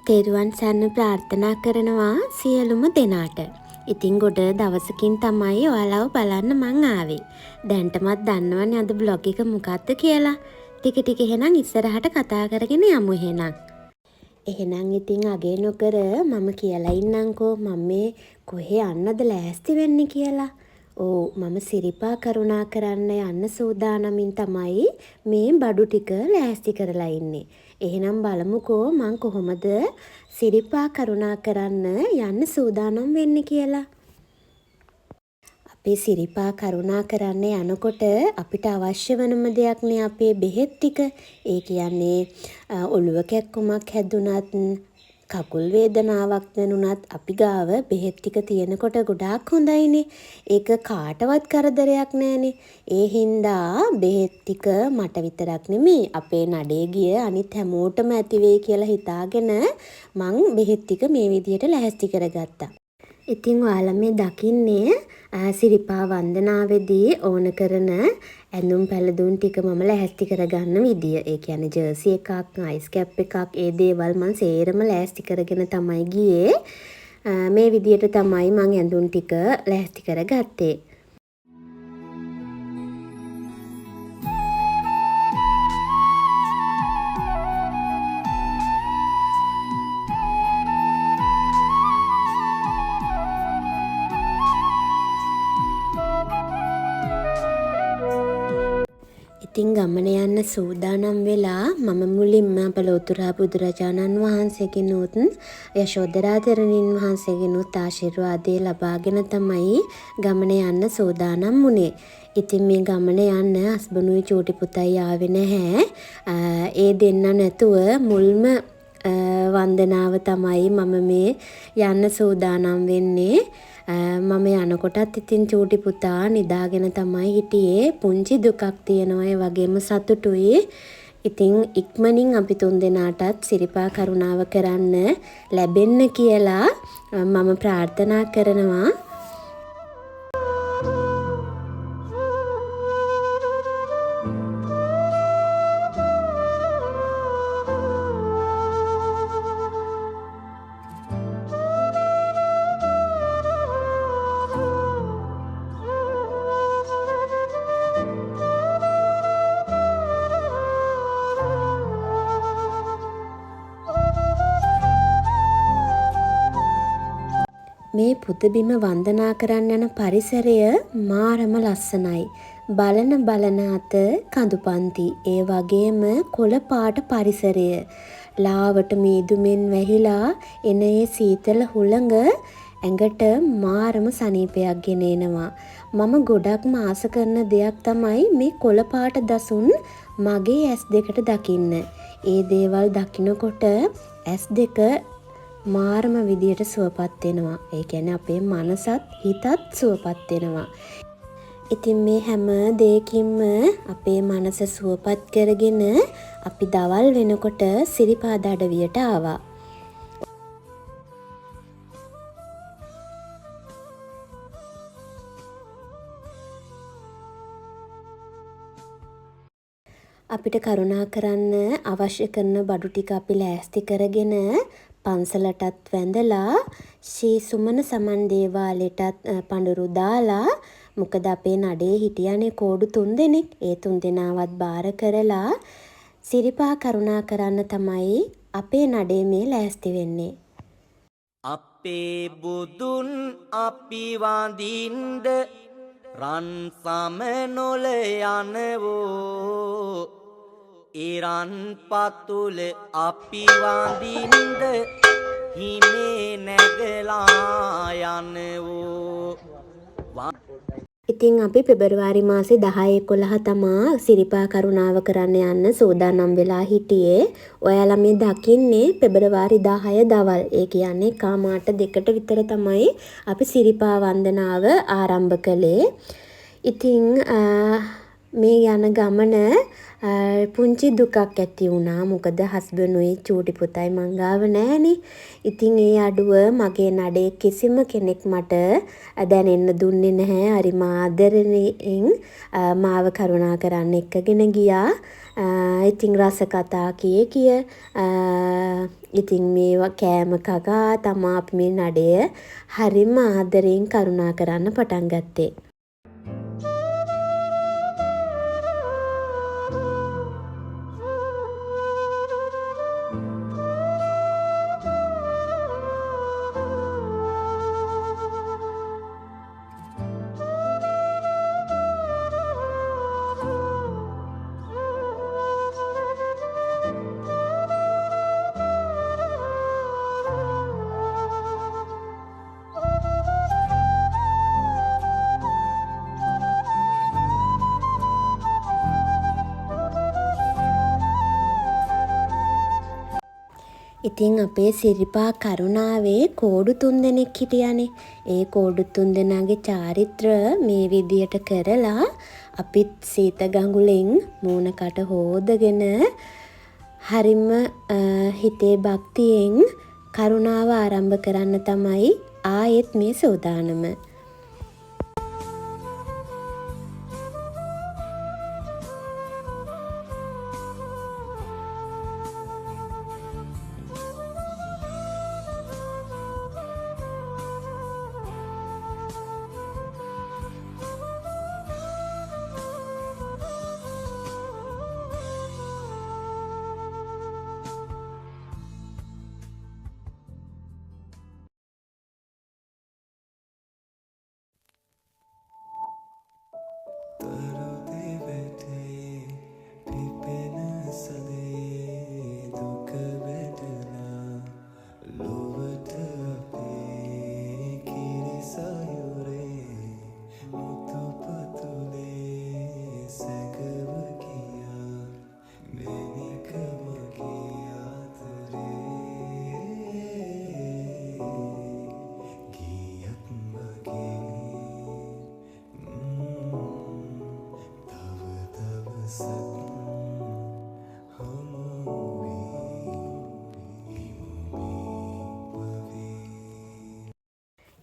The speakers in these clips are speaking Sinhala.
තෙරුවන් සරණ ප්‍රාර්ථනා කරනවා සියලුම දෙනාට. ඉතින් ගොඩ දවසකින් තමයි ඔයාලව බලන්න මං ආවේ. දැන්ටමත් දන්නවනේ අද බ්ලොග් එක මොකක්ද කියලා. ටික ටික එහෙනම් ඉස්සරහට කතා කරගෙන යමු එහෙනම්. එහෙනම් ඉතින් අගේ නොකර මම කියලා ඉන්නම්කෝ මම මේ කොහේ යන්නද ලෑස්ති වෙන්නේ කියලා. මම සිරිපා කරුණා කරන්න යන්න සූදානමින් තමයි මේ බඩු ටික ලෑස්ති කරලා ඉන්නේ. එහෙනම් බලමුකෝ මං කොහොමද සිරිපා කරුණා කරන්න යන්න සූදානම් වෙන්නේ කියලා. අපි සිරිපා කරුණා කරන්න යනකොට අපිට අවශ්‍ය වෙනම දෙයක්නේ අපේ බෙහෙත් ටික. ඒ කියන්නේ ඔළුව කැක්කුමක් හැදුනත් කකුල් වේදනාවක් දැනුණත් අපි ගාව බෙහෙත් ටික තියෙනකොට ගොඩාක් හොඳයිනේ. ඒක කාටවත් කරදරයක් නෑනේ. ඒ හින්දා බෙහෙත් ටික මට විතරක් නෙමෙයි අපේ නඩේ ගිය අනිත් හැමෝටම ඇති වෙයි කියලා හිතාගෙන මං බෙහෙත් ටික මේ විදියට ලෑස්ති කරගත්තා. ඉතින් ඔයාලා මේ දකින්නේ සිරිපා වන්දනාවේදී ඕන කරන ඇඳුම් පැළඳුම් ටික මම ලෑස්ති කරගන්න විදිය. ඒ කියන්නේ ජර්සි එකක්, අයිස් කැප් එකක්, ඒ දේවල් මම සේරම ලෑස්ති කරගෙන තමයි ගියේ. මේ විදියට තමයි මම ඇඳුම් ටික ලෑස්ති කරගත්තේ. ඉතින් ගමන යන්න සූදානම් වෙලා මම මුලින්ම අපලෝතුරා බුදුරජාණන් වහන්සේගෙනුත් යශෝදරා තෙරණින් වහන්සේගෙනුත් ආශිර්වාදය ලබාගෙන තමයි ගමන යන්න සූදානම් වුණේ. ඉතින් මේ ගමන යන්න අස්බනුයි චූටි පුතයි ආවේ නැහැ. ඒ දෙන්න නැතුව මුල්ම වන්දනාව තමයි මම මේ යන්න සූදානම් වෙන්නේ. මම යනකොටත් ඉතින් චූටි පුතා නිදාගෙන තමයි හිටියේ. පුංචි දුකක් තියෙනවා ඒ වගේම සතුටුයි. ඉතින් ඉක්මනින් අපි තුන්දෙනාටත් සිරිපා කරුණාව කරන්න ලැබෙන්න කියලා මම ප්‍රාර්ථනා කරනවා. මේ පුදබිම වන්දනා කරන්න යන පරිසරය මාරම ලස්සනයි. බලන අත කඳුපන්ති. ඒ වගේම කොළ පාට පරිසරය. ලාවට මීදුමෙන් වැහිලා එන ඒ සීතල හුළඟ ඇඟට මාරම සනීපයක් ගෙනෙනවා. මම ගොඩක්ම ආස කරන දෙයක් තමයි මේ කොළ පාට දසුන් මගේ ඇස් දෙකට දකින්න. ඒ දේවල් දකිනකොට ඇස් දෙක මාරම විදියට සුවපත් වෙනවා. ඒ කියන්නේ අපේ මනසත් හිතත් සුවපත් වෙනවා. ඉතින් මේ හැම දෙයකින්ම අපේ මනස සුවපත් කරගෙන අපි දවල් වෙනකොට සිරිපාද අඩවියට ආවා. අපිට කරුණා කරන්න අවශ්‍ය කරන බඩු ටික අපි ලෑස්ති කරගෙන පන්සලටත් වැඳලා ශ්‍රී සුමන සමන් දේවාලයටත් පඳුරු දාලා මොකද අපේ නඩේ හිටියනේ කෝඩු 3 දෙනෙක්. ඒ 3 දෙනාවත් බාර කරලා සිරිපා කරුණා කරන්න තමයි අපේ නඩේ මේ ලෑස්ති වෙන්නේ. අපේ බුදුන් අපි වඳින්ද රන් සමනොල යනවෝ ඉරන් පතුල අපි වඳින්ද හිමේ නැගලා යනවෝ. ඉතින් අපි පෙබරවාරි මාසේ 10 11 තමා සිරිපා කරුණාව කරන්න යන්න සූදානම් වෙලා හිටියේ. ඔයාලා මේ දකින්නේ පෙබරවාරි 10 දවල්. ඒ කියන්නේ කාමාට 2ට විතර තමයි අපි සිරිපා වන්දනාව ආරම්භ කළේ. ඉතින් මේ යන ගමන පුංචි දුකක් ඇති වුණා. මොකද හස්බන්ඩ්ුයි චූටි පුතයි මං ගාව නෑනේ. ඉතින් ඒ අඩුව මගේ නඩේ කිසිම කෙනෙක් මට දැනෙන්න දුන්නේ නැහැ. හරිම ආදරෙන් මාව කරුණා කරන්න එක්කගෙන ගියා. ඉතින් රස කතා කිය ඉතින් මේවා කෑම කකා තමා අපි මේ නඩය හරිම ආදරෙන් කරුණා කරන්න පටන් ගත්තේ. ඉතින් අපේ සිරිපා කරුණාවේ කෝඩු 3 දෙනෙක් හිටියානේ. ඒ කෝඩු 3 දෙනාගේ චාරිත්‍ර මේ විදියට කරලා අපිත් සීත ගඟුලෙන් මූණකට හොදගෙන හරිම හිතේ භක්තියෙන් කරුණාව ආරම්භ කරන්න තමයි ආයෙත් මේ සෝදානම.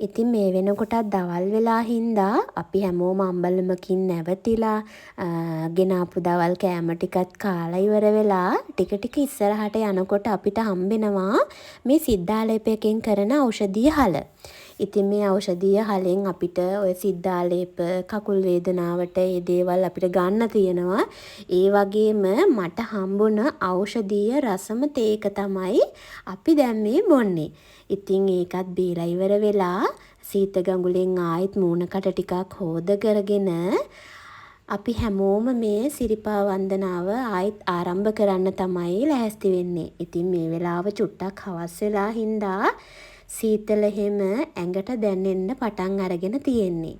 ඉතින් මේ වෙනකොටත් දවල් වෙලා හින්දා අපි හැමෝම අම්බලමකින් නැවතිලා ගෙනාපු දවල් කෑම ටිකත් කාලා ඉවර වෙලා ටික ඉස්සරහට යනකොට අපිට හම්බෙනවා මේ සිද්ධාලේපයෙන් කරන ඖෂධීය හල. ඉතින් මේ ඖෂධීය හලෙන් අපිට ඔය සිද්ධාලේප කකුල් වේදනාවට ඒ දේවල් අපිට ගන්න තියෙනවා. ඒ වගේම මට හම්බුණ ඖෂධීය රසම තේක තමයි අපි දැන් මේ බොන්නේ. ඉතින් ඒකත් බීලා ඉවර වෙලා සීත ගඟුලෙන් ආයෙත් මූණකට ටිකක් හොද කරගෙන අපි හැමෝම මේ සිරිපා වන්දනාව ආයෙත් ආරම්භ කරන්න තමයි ලෑස්ති වෙන්නේ. ඉතින් මේ වෙලාව චුට්ටක් හවස් වෙලා හින්දා සීතල හැම ඇඟට දැනෙන්න පටන් අරගෙන තියෙන්නේ.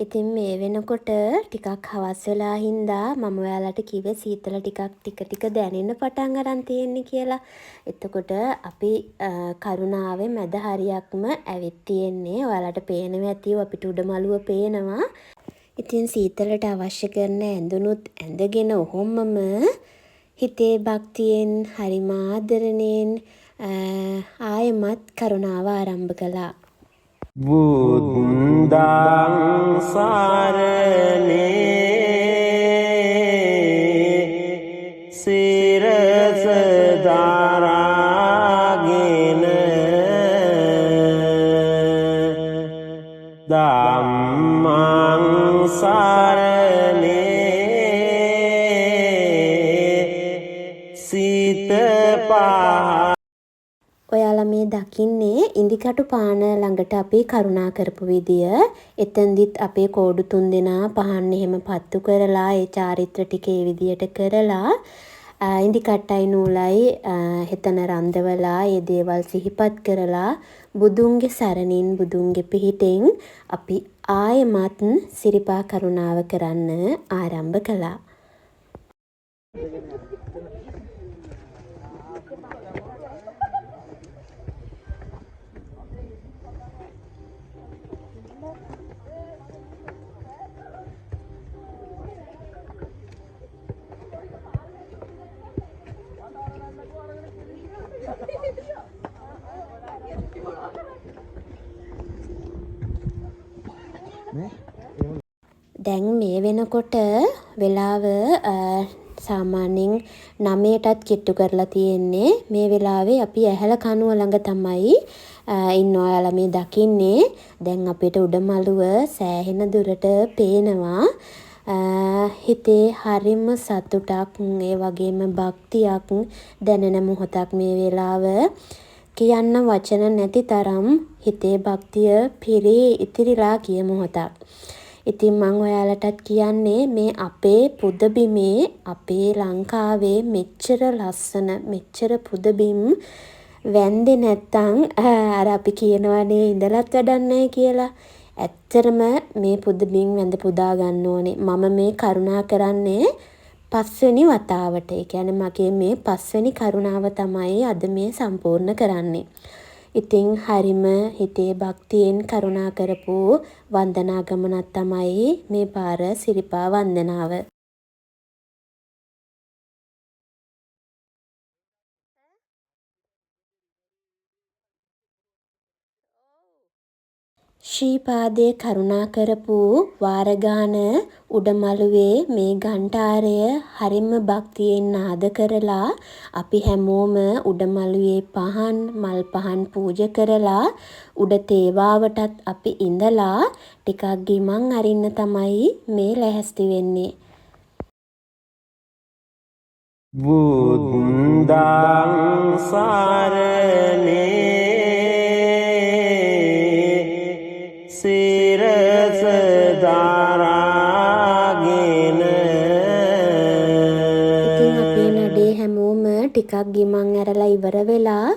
ඉතින් මේ වෙනකොට ටිකක් හවස් වෙලා හින්දා මම ඔයාලට කිව්වේ සීතල ටික දැනෙන්න පටන් අරන් තියෙන්නේ කියලා. එතකොට අපි කරුණාවේ මැද හරියක්ම ඇවිත් තියෙන්නේ. ඔයාලට පේනවා ඇතිව අපිට උඩමළුව පේනවා. ඉතින් සීතලට අවශ්‍ය කරන ඇඳුනුත් ඇඳගෙන ඔහොමම හිතේ භක්තියෙන් හරිම ආදරණයෙන් ආයෙමත් කරුණාව ආරම්භ කළා. බුද්ධං සරණේ සිරස දාරාගෙන ධම්මං සරණේ සිත පහ ඔයාලා මේ දකින්නේ ඉන්දිකටු පාන ළඟට අපි කරුණා කරපු විදිය. එතෙන්දිත් අපේ කෝඩු 3 දෙනා පහන් එහෙම පත්තු කරලා ඒ චාරිත්‍ර ටික ඒ විදියට කරලා ඉන්දිකට්ටයි නූලයි හෙතන රඳවලා ඒ දේවල් සිහිපත් කරලා බුදුන්ගේ සරණින් බුදුන්ගේ පිහිටෙන් අපි ආයෙමත් සිරිපා කරුණාව කරන්න ආරම්භ කළා. දැන් මේ වෙනකොට වෙලාව සාමාන්‍යයෙන් 9:00ටත් කිට්ටු කරලා තියෙන්නේ. මේ වෙලාවේ අපි ඇහැල කනුව ළඟ තමයි ඉන්න ඔයාලා මේ දකින්නේ. දැන් අපිට උඩමළුව සෑහෙන දුරට පේනවා. හිතේ හරිම සතුටක් ඒ වගේම භක්තියක් දැනෙන මොහොතක් මේ වෙලාව. කියන්න වචන නැති තරම් හිතේ භක්තිය පිරී ඉතිරිලා ගිය මොහොතක්. ඉතින් මම ඔයාලටත් කියන්නේ මේ අපේ පුදබිමේ අපේ ලංකාවේ මෙච්චර ලස්සන මෙච්චර පුදබිම් වැන්දේ නැත්තම් අර අපි කියනවානේ ඉඳලත් වැඩක් නැහැ කියලා. ඇත්තටම මේ පුදබිම් වැඳ පුදා ගන්න ඕනේ. මම මේ කරුණා කරන්නේ 5 වෙනි වතාවට. ඒ කියන්නේ මගේ මේ 5 වෙනි කරුණාව තමයි අද මේ සම්පූර්ණ කරන්නේ. ඉතින් හරිම හිතේ භක්තියෙන් කරුණා කරපු වන්දනා ගමනක් තමයි මේ පාර සිරිපා වන්දනාව. ශ්‍රීපාදයේ කරුණා කරපු වාරගාන උඩමළුවේ මේ ඝණ්ඨාරය හරිම භක්තියෙන් නාද කරලා අපි හැමෝම උඩමළුවේ පහන් මල් පහන් පූජා කරලා උඩ තේවාවටත් අපි ඉඳලා ටිකක් ගිමන් අරින්න තමයි මේ ලැහැස්ති වෙන්නේ. බුද්ධං සරණේ සිරස දාරාගෙන. ඉතින් අපේ නඩේ හැමෝම ටිකක් ගිමන් ඇරලා ඉවර වෙලා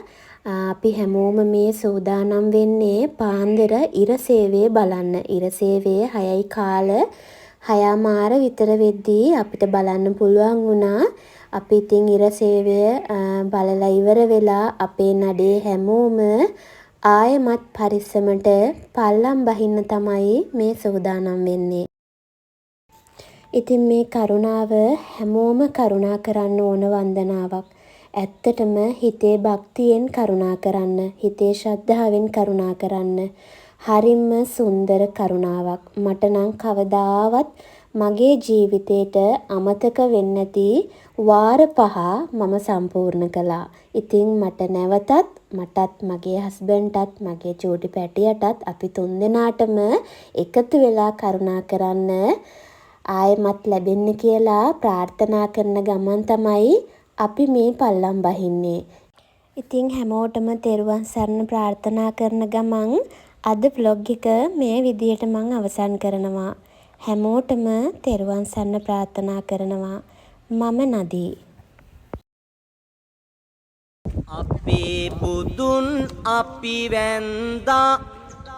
අපි හැමෝම මේ සූදානම් වෙන්නේ පාන්දර ඉර සේවය බලන්න. ඉර සේවය 6යි කාල 6:00 විතර වෙද්දී අපිට බලන්න පුළුවන් වුණා. අපි ඉතින් ඉර සේවය බලලා ඉවර වෙලා අපේ නඩේ හැමෝම ආයෙමත් පරිස්සමට පල්ලම් බහින්න තමයි මේ සූදානම් වෙන්නේ. ඉතින් මේ කරුණාව හැමෝම කරුණා කරන්න ඕන වන්දනාවක්. ඇත්තටම හිතේ භක්තියෙන් කරුණා කරන්න, හිතේ ශ්‍රද්ධාවෙන් කරුණා කරන්න. හරිම සුන්දර කරුණාවක්. මට නම් කවදාවත් මගේ ජීවිතේට අමතක වෙන්නේ නැති වාර 5 මම සම්පූර්ණ කළා. ඉතින් මට නැවතත් මටත් මගේ හස්බන්ඩ්ටත් මගේ චූටි පැටියටත් අපි 3 දෙනාටම එකතු වෙලා කරුණා කරන්න ආයෙමත් ලැබෙන්න කියලා ප්‍රාර්ථනා කරන ගමන් තමයි අපි මේ පල්ලම් බහින්නේ. ඉතින් හැමෝටම තෙරුවන් සරණ ප්‍රාර්ථනා කරන ගමන් අද vlog එක මේ විදියට මම අවසන් කරනවා. හැමෝටම තෙරුවන් සරණ ප්‍රාර්ථනා කරනවා. මම නදී. අපේ බුදුන් අපි වැන්දා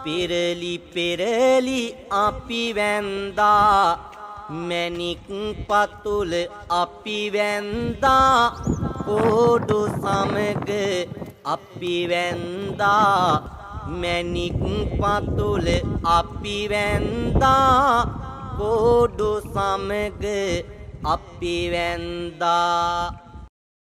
පෙරලි පෙරලි අපි වැන්දා මැණික් පතුල අපි වැන්දා කෝඩු සමග අපි වැන්දා මැණික් පතුල අපි වැන්දා කෝඩු සමග අපි වැන්දා